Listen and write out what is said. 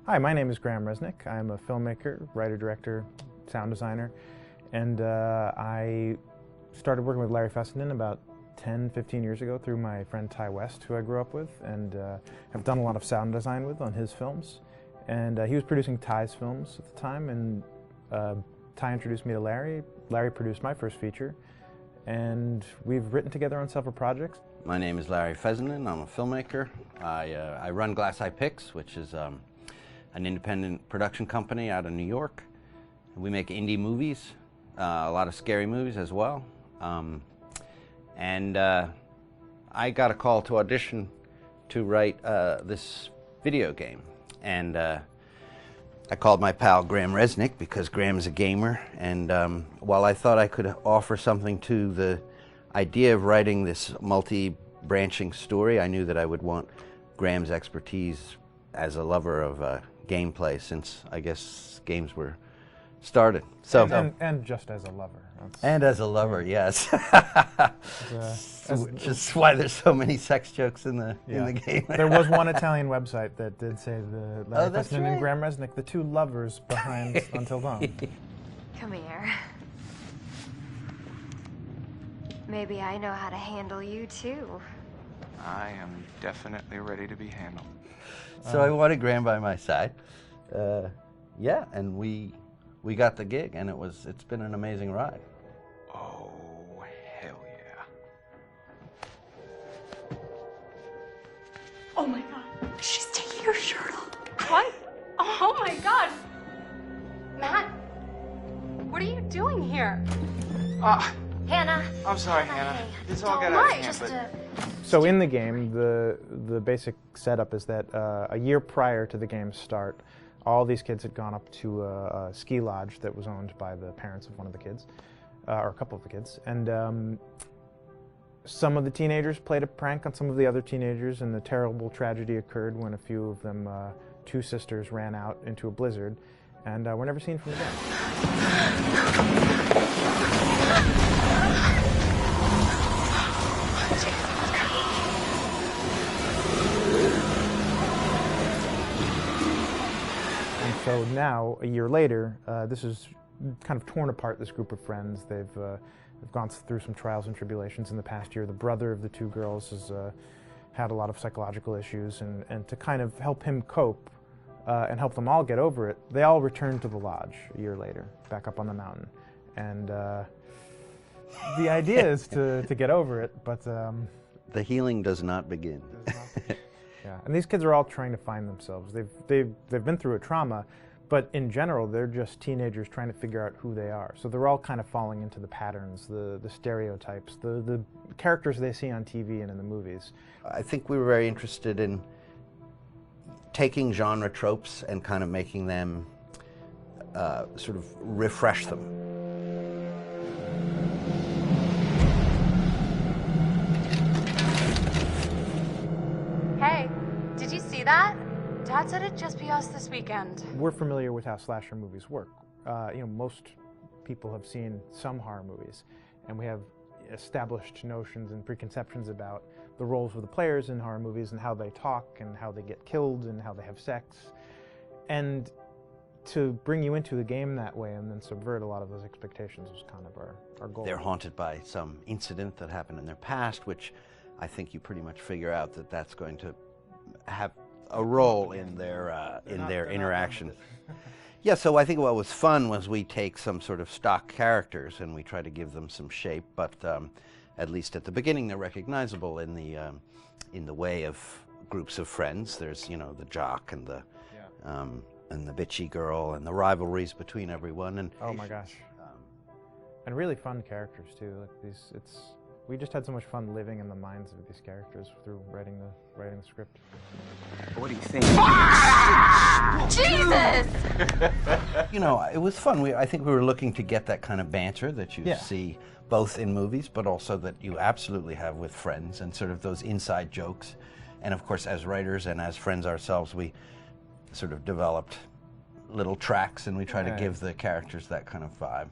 Hi, my name is Graham Resnick. I'm a filmmaker, writer, director, sound designer, and I started working with Larry Fessenden about 10, 15 years ago through my friend Ty West, who I grew up with, and have done a lot of sound design with on his films. And he was producing Ty's films at the time, and Ty introduced me to Larry. Larry produced my first feature, and we've written together on several projects. My name is Larry Fessenden. I'm a filmmaker. I run Glass Eye Pix, which is an independent production company out of New York. We make indie movies, a lot of scary movies as well. I got a call to audition to write this video game. And I called my pal Graham Resnick because Graham is a gamer. And while I thought I could offer something to the idea of writing this multi-branching story, I knew that I would want Graham's expertise as a lover of gameplay, since I guess games were started. So and just as a lover. And as a lover, yes. Which is why there's so many sex jokes in the game. There was one Italian website that did say the Larry Fessenden and right. Graham Resnick, the two lovers behind Until Dawn. Come here. Maybe I know how to handle you too. I am definitely ready to be handled. So I wanted Graham by my side. Yeah, and we got the gig, and it's been an amazing ride. Oh, hell yeah. Oh my god, she's taking her shirt off. What? Oh my god. Matt, what are you doing here? Hannah. I'm sorry, Hannah. This all got out of hand, but... So in the game, the basic setup is that a year prior to the game's start, all these kids had gone up to a ski lodge that was owned by the parents of one of the kids, or a couple of the kids, and some of the teenagers played a prank on some of the other teenagers, and the terrible tragedy occurred when a few of them, two sisters, ran out into a blizzard, and were never seen from again. So now, a year later, this is kind of torn apart, this group of friends. They've gone through some trials and tribulations in the past year. The brother of the two girls has had a lot of psychological issues, and to kind of help him cope and help them all get over it, they all returned to the lodge a year later, back up on the mountain. And the idea is to get over it, but... the healing does not begin. Yeah, and these kids are all trying to find themselves. They've been through a trauma, but in general, they're just teenagers trying to figure out who they are. So they're all kind of falling into the patterns, the stereotypes, the characters they see on TV and in the movies. I think we were very interested in taking genre tropes and kind of making them sort of refresh them. Hey, did you see that? Dad said it'd just be us this weekend. We're familiar with how slasher movies work. Most people have seen some horror movies, and we have established notions and preconceptions about the roles of the players in horror movies and how they talk and how they get killed and how they have sex. And to bring you into the game that way and then subvert a lot of those expectations was kind of our goal. They're haunted by some incident that happened in their past, which I think you pretty much figure out that that's going to have a role in their interaction. Yeah, so I think what was fun was we take some sort of stock characters and we try to give them some shape, but at least at the beginning they're recognizable in the way of groups of friends. There's the jock and the bitchy girl and the rivalries between everyone. And oh my gosh, and really fun characters too. Like we just had so much fun living in the minds of these characters through writing the script. What do you think? Jesus! It was fun. I think we were looking to get that kind of banter that you see both in movies, but also that you absolutely have with friends, and sort of those inside jokes. And of course, as writers and as friends ourselves, we sort of developed little tracks, and we try to give the characters that kind of vibe.